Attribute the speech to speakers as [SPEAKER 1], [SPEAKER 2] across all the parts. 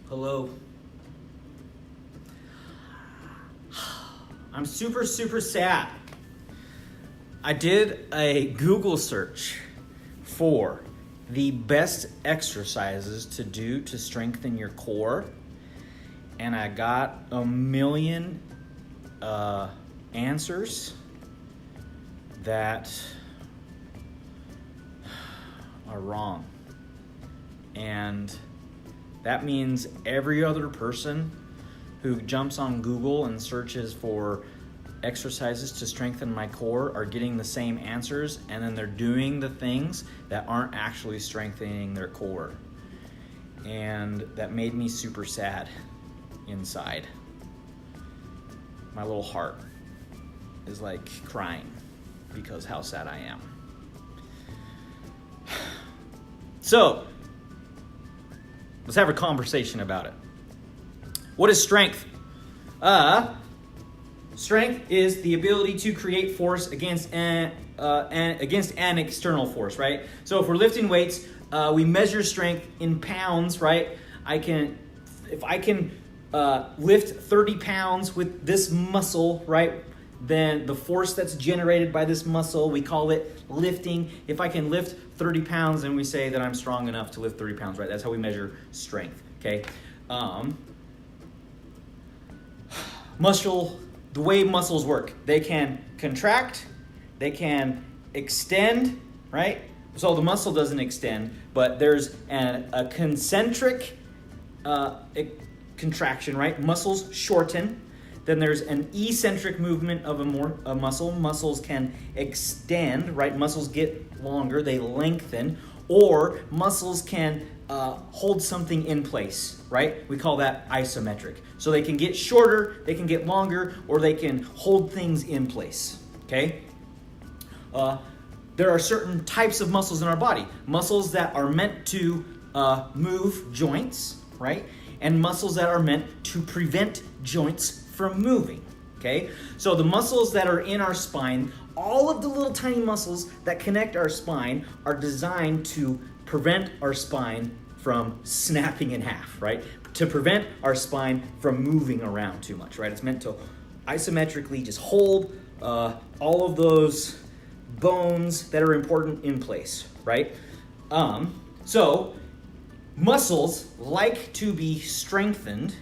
[SPEAKER 1] Hello. I'm super sad. I did a Google search for the best exercises to do to strengthen your core, and I got a million answers that are wrong. And that means every other person who jumps on Google and searches for exercises to strengthen my core are getting the same answers, and then they're doing the things that aren't actually strengthening their core. And that made me super sad inside. My little heart is like crying because how sad I am. So, let's have a conversation about it. What is strength? Strength is the ability to create force against an external force, right? So if we're lifting weights, we measure strength in pounds, right? If I can lift 30 pounds with this muscle, right? Then the force that's generated by this muscle, we call it lifting. If I can lift 30 pounds, then we say that I'm strong enough to lift 30 pounds, right? That's how we measure strength, okay? The way muscles work, they can contract, they can extend, right? So the muscle doesn't extend, but there's a concentric contraction, right? Muscles shorten. Then there's an eccentric movement of a muscle. Muscles can extend, right? Muscles get longer, they lengthen, or muscles can hold something in place, right? We call that isometric. So they can get shorter, they can get longer, or they can hold things in place, okay? There are certain types of muscles in our body. Muscles that are meant to move joints, right? And muscles that are meant to prevent joints from moving, okay? So the muscles that are in our spine, all of the little tiny muscles that connect our spine are designed to prevent our spine from snapping in half, right? To prevent our spine from moving around too much, right? It's meant to isometrically just hold all of those bones that are important in place, right? So muscles like to be strengthened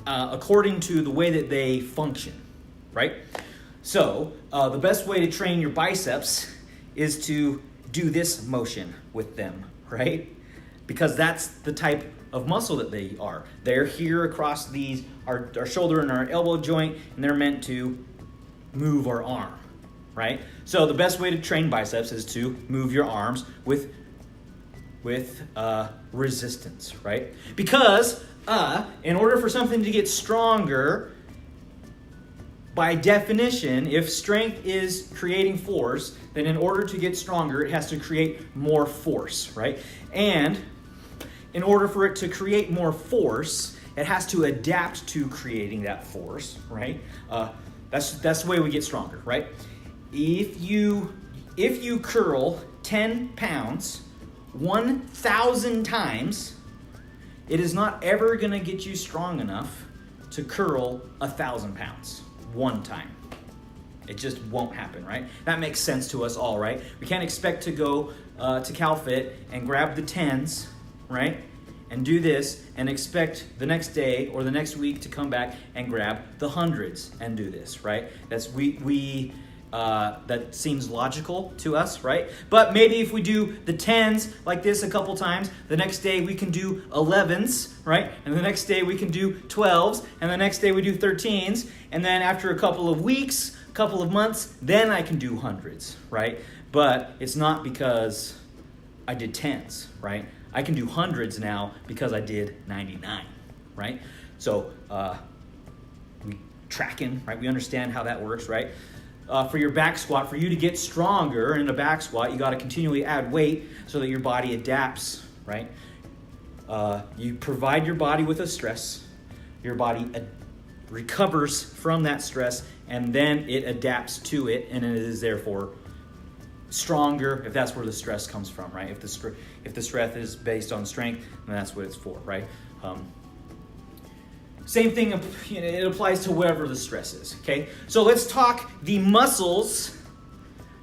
[SPEAKER 1] according to the way that they function, right? So the best way to train your biceps is to do this motion with them, right? Because that's the type of muscle that they are. They're here across our shoulder and our elbow joint, and they're meant to move our arm, right? So the best way to train biceps is to move your arms with resistance, right? Because in order for something to get stronger, by definition, if strength is creating force, then in order to get stronger, it has to create more force, right? And in order for it to create more force, it has to adapt to creating that force, right? That's the way we get stronger, right? If you curl 10 pounds 1,000 times, it is not ever going to get you strong enough to curl 1,000 pounds one time. It just won't happen, right? That makes sense to us all, right? We can't expect to go to CalFit and grab the 10s, right? And do this and expect the next day or the next week to come back and grab the 100s and do this, right? That seems logical to us, right? But maybe if we do the 10s like this a couple times, the next day we can do 11s, right? And the next day we can do 12s, and the next day we do 13s, and then after a couple of weeks, a couple of months, then I can do 100s, right? But it's not because I did 10s, right? I can do 100s now because I did 99, right? So we tracking, right? We understand how that works, right? For your back squat, for you to get stronger in a back squat, you got to continually add weight so that your body adapts, right? You provide your body with a stress, your body recovers from that stress, and then it adapts to it, and it is therefore stronger if that's where the stress comes from, right? If the stress is based on strength, then that's what it's for, right? Same thing, it applies to whatever the stress is, okay? So let's talk the muscles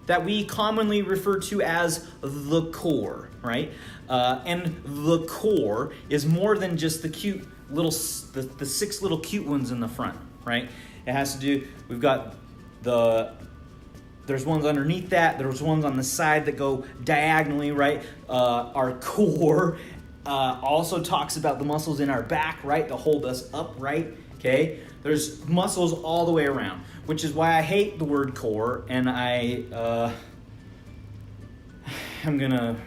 [SPEAKER 1] that we commonly refer to as the core, right? And the core is more than just the cute little, the 6 little cute ones in the front, right? It has to do, we've got there's ones underneath that, there's ones on the side that go diagonally, right? Our core also talks about the muscles in our back, right, to hold us upright, okay? There's muscles all the way around, which is why I hate the word core, and I'm gonna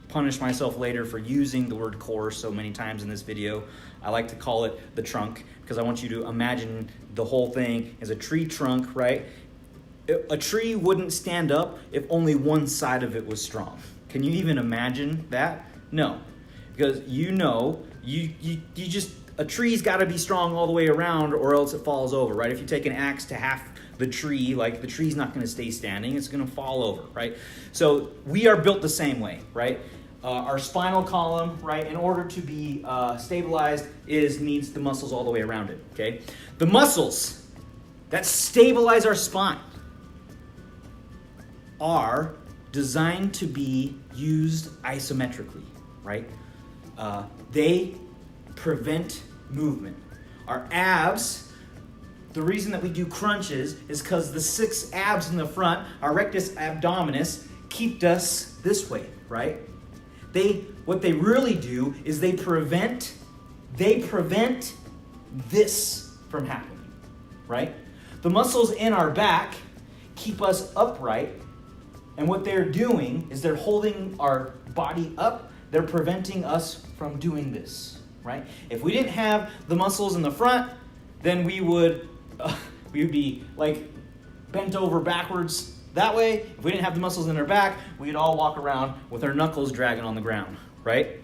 [SPEAKER 1] punish myself later for using the word core so many times in this video. I like to call it the trunk, because I want you to imagine the whole thing as a tree trunk, right? A tree wouldn't stand up if only one side of it was strong. Can you even imagine that? No. Because a tree's got to be strong all the way around or else it falls over, right? If you take an axe to half the tree, like the tree's not going to stay standing, it's going to fall over, right? So we are built the same way, right? Our spinal column, right, in order to be stabilized needs the muscles all the way around it, okay? The muscles that stabilize our spine are designed to be used isometrically, right? They prevent movement. Our abs, the reason that we do crunches is because the 6 abs in the front, our rectus abdominis, keep us this way, right? What they really do is they prevent this from happening, right? The muscles in our back keep us upright, and what they're doing is they're holding our body up. They're preventing us from doing this, right? If we didn't have the muscles in the front, then we would be like bent over backwards that way. If we didn't have the muscles in our back, we'd all walk around with our knuckles dragging on the ground, right?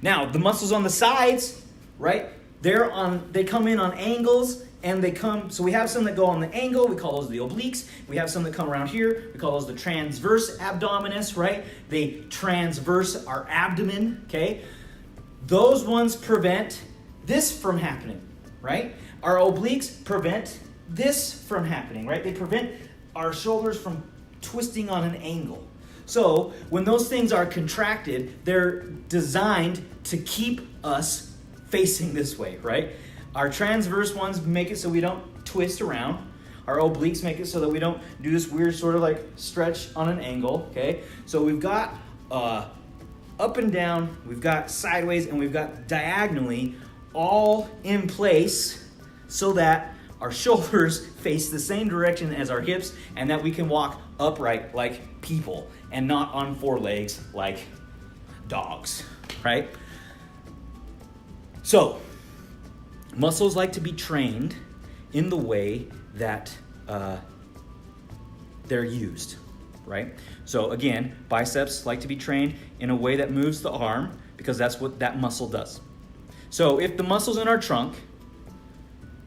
[SPEAKER 1] Now, the muscles on the sides, right? They come in on angles, and so we have some that go on the angle, we call those the obliques. We have some that come around here, we call those the transverse abdominis, right? They transverse our abdomen, okay? Those ones prevent this from happening, right? Our obliques prevent this from happening, right? They prevent our shoulders from twisting on an angle. So when those things are contracted, they're designed to keep us facing this way, right? Our transverse ones make it so we don't twist around. Our obliques make it so that we don't do this weird sort of like stretch on an angle, okay? So we've got up and down, we've got sideways, and we've got diagonally, all in place so that our shoulders face the same direction as our hips and that we can walk upright like people and not on 4 legs like dogs, right? So, muscles like to be trained in the way that they're used, right? So again, biceps like to be trained in a way that moves the arm because that's what that muscle does. So if the muscles in our trunk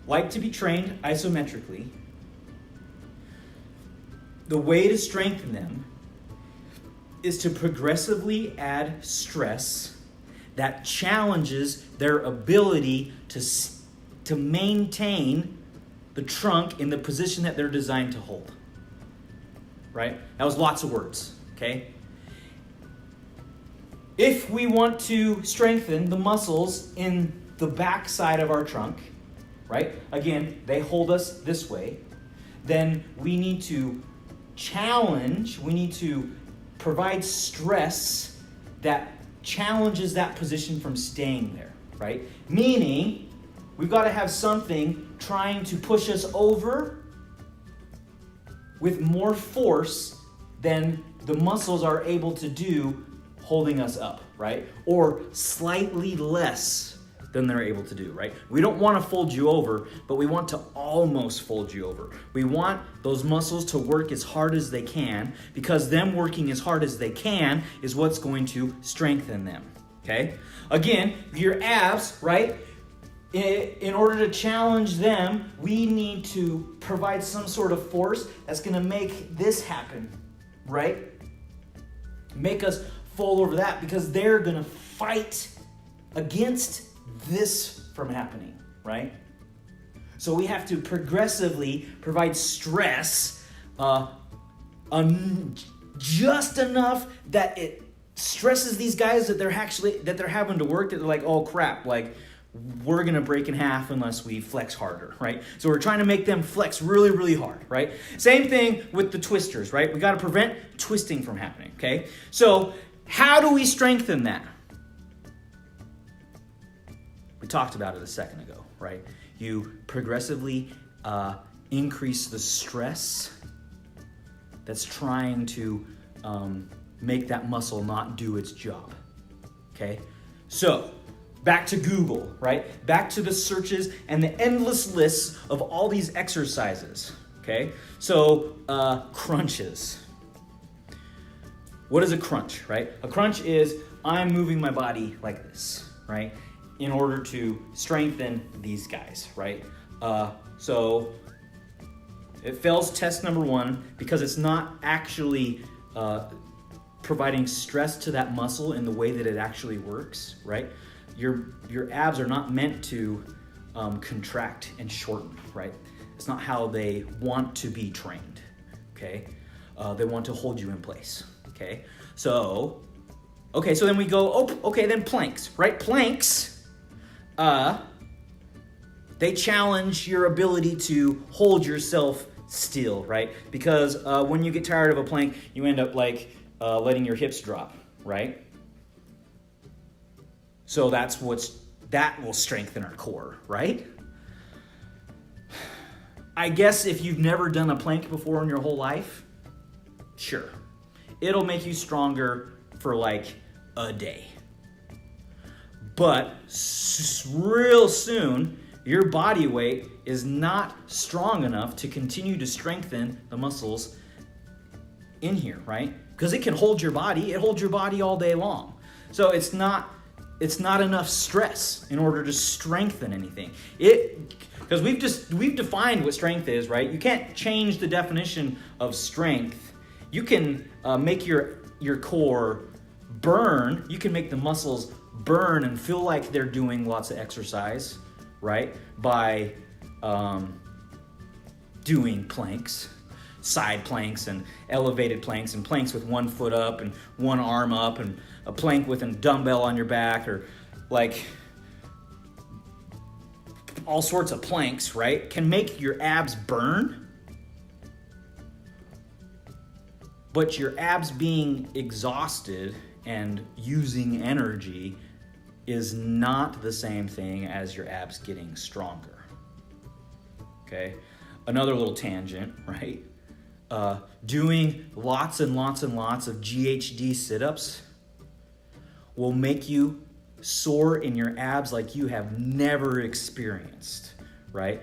[SPEAKER 1] like to be trained isometrically, the way to strengthen them is to progressively add stress that challenges their ability to maintain the trunk in the position that they're designed to hold. Right? That was lots of words, okay? If we want to strengthen the muscles in the back side of our trunk, right? Again, they hold us this way. Then we need to provide stress that challenges that position from staying there, right? Meaning, we've got to have something trying to push us over with more force than the muscles are able to do holding us up, right? Or slightly less than they're able to do, right? We don't want to fold you over, but we want to almost fold you over. We want those muscles to work as hard as they can because them working as hard as they can is what's going to strengthen them, okay? Again, your abs, right? In order to challenge them, we need to provide some sort of force that's going to make this happen right? Make us fall over that because they're going to fight against this from happening, right? So we have to progressively provide stress just enough that it stresses these guys that they're having to work, that they're like, oh crap, like we're gonna break in half unless we flex harder, right? So we're trying to make them flex really, really hard, right? Same thing with the twisters, right? We gotta prevent twisting from happening, okay? So how do we strengthen that? We talked about it a second ago, right? You progressively increase the stress that's trying to make that muscle not do its job, okay? So, back to Google, right? Back to the searches and the endless lists of all these exercises, okay? So, crunches. What is a crunch, right? A crunch is I'm moving my body like this, right? In order to strengthen these guys, right? So it fails test number 1 because it's not actually providing stress to that muscle in the way that it actually works, right? Your abs are not meant to contract and shorten, right? It's not how they want to be trained, okay? They want to hold you in place, okay? So then we go, then planks, right? Planks, they challenge your ability to hold yourself still, right? Because when you get tired of a plank, you end up like letting your hips drop, right? So that will strengthen our core, right? I guess if you've never done a plank before in your whole life, sure. It'll make you stronger for like a day. But real soon, your body weight is not strong enough to continue to strengthen the muscles in here, right? Because it can hold your body. It holds your body all day long. So it's not enough stress in order to strengthen anything. Because we've defined what strength is, right? You can't change the definition of strength. You can make your core burn. You can make the muscles burn and feel like they're doing lots of exercise, right? By doing planks, side planks and elevated planks and planks with one foot up and one arm up and a plank with a dumbbell on your back, or like all sorts of planks, right? Can make your abs burn. But your abs being exhausted and using energy is not the same thing as your abs getting stronger. Okay? Another little tangent, right? Doing lots and lots and lots of GHD sit-ups will make you sore in your abs like you have never experienced, right?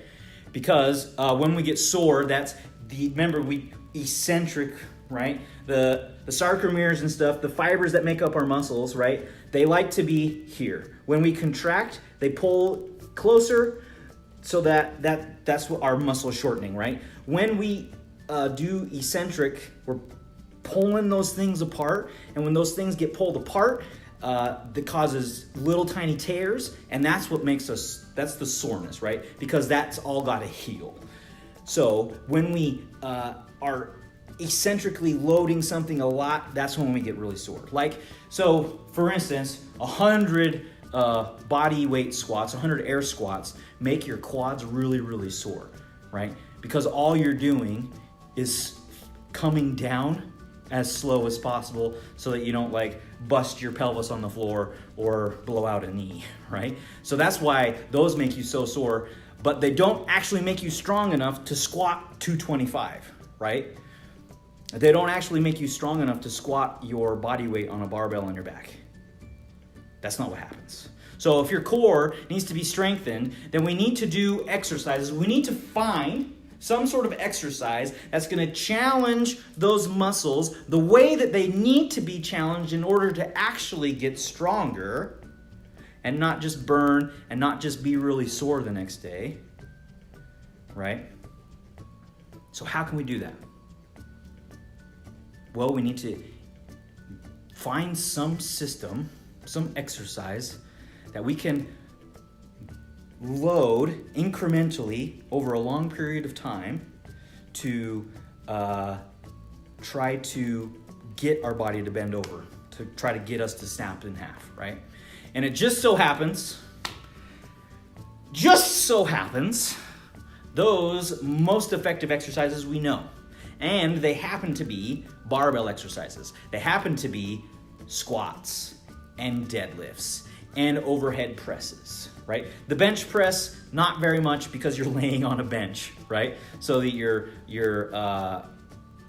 [SPEAKER 1] Because when we get sore, we eccentric, right? The sarcomeres and stuff, the fibers that make up our muscles, right? They like to be here. When we contract, they pull closer, so that's what our muscle shortening, right? When we do eccentric, we're pulling those things apart, and when those things get pulled apart, that causes little tiny tears, and that's the soreness, right? Because that's all got to heal. So when we are eccentrically loading something a lot, that's when we get really sore. Like, so for instance, 100 body weight squats, 100 air squats make your quads really, really sore, right? Because all you're doing is coming down as slow as possible so that you don't like bust your pelvis on the floor or blow out a knee, right? So that's why those make you so sore, but they don't actually make you strong enough to squat 225, right? They don't actually make you strong enough to squat your body weight on a barbell on your back. That's not what happens. So if your core needs to be strengthened, then we need to do exercises. We need to find some sort of exercise that's going to challenge those muscles the way that they need to be challenged in order to actually get stronger and not just burn and not just be really sore the next day, right? So how can we do that? Well, we need to find some system, some exercise that we can load incrementally over a long period of time to try to get our body to bend over, to try to get us to snap in half, right? And it just so happens, those most effective exercises we know. And they happen to be barbell exercises. They happen to be squats and deadlifts and overhead presses, right? The bench press, not very much because you're laying on a bench, right? So that your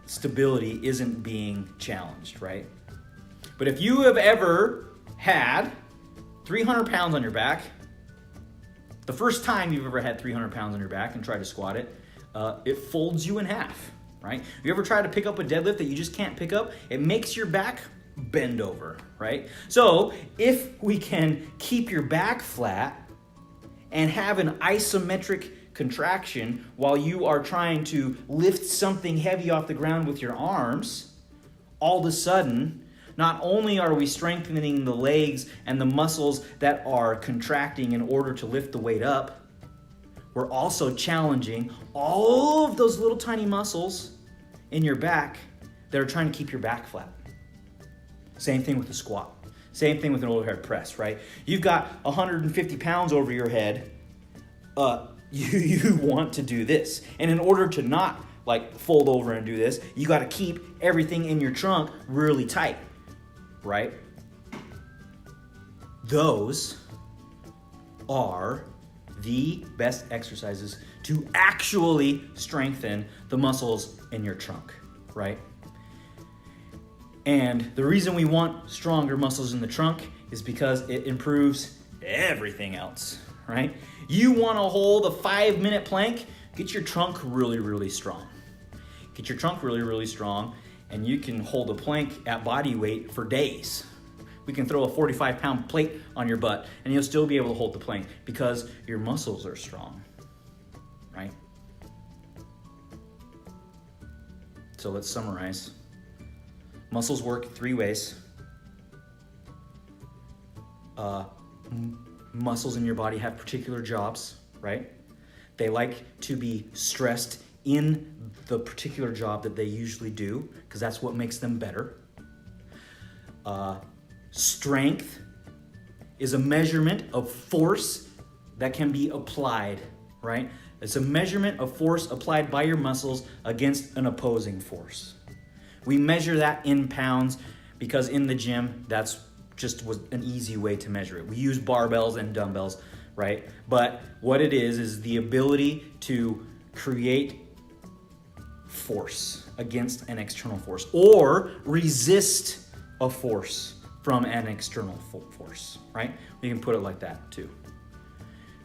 [SPEAKER 1] stability isn't being challenged, right? But if you have ever had 300 pounds on your back, the first time you've ever had 300 pounds on your back and tried to squat it, it folds you in half, right? You ever try to pick up a deadlift that you just can't pick up? It makes your back bend over, right? So if we can keep your back flat and have an isometric contraction while you are trying to lift something heavy off the ground with your arms, all of a sudden, not only are we strengthening the legs and the muscles that are contracting in order to lift the weight up, we're also challenging all of those little tiny muscles in your back that are trying to keep your back flat. Same thing with a squat. Same thing with an overhead press, right? You've got 150 pounds over your head. You want to do this. And in order to not fold over and do this, you got to keep everything in your trunk really tight, right? Those are the best exercises to actually strengthen the muscles in your trunk, right? And the reason we want stronger muscles in the trunk is because it improves everything else, right? You want to hold a 5-minute plank, get your trunk really, really strong. Get your trunk really, really strong, and you can hold a plank at body weight for days. We can throw a 45-pound plate on your butt, and you'll still be able to hold the plank because your muscles are strong, right? So let's summarize. Muscles work 3 ways. Muscles in your body have particular jobs, right? They like to be stressed in the particular job that they usually do because that's what makes them better. Strength is a measurement of force that can be applied, right? It's a measurement of force applied by your muscles against an opposing force. We measure that in pounds because in the gym, that's just was an easy way to measure it. We use barbells and dumbbells, right? But what it is the ability to create force against an external force or resist a force from an external force, right? We can put it like that too.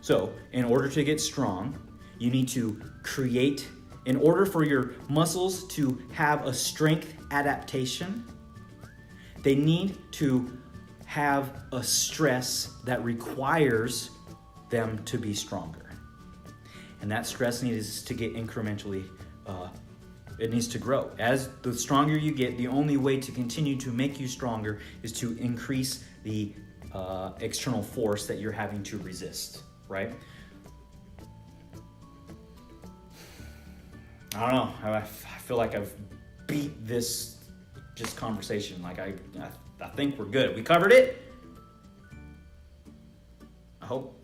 [SPEAKER 1] So in order to get strong, you need to create, in order for your muscles to have a strength adaptation, they need to have a stress that requires them to be stronger. And that stress needs to get incrementally, it needs to grow. As the stronger you get, the only way to continue to make you stronger is to increase the external force that you're having to resist, right? I don't know. I feel like I've beat this just conversation. Like I think we're good. We covered it. I hope.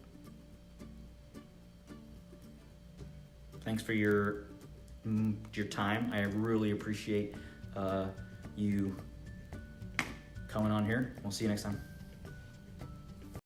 [SPEAKER 1] Thanks for your time. I really appreciate you coming on here. We'll see you next time.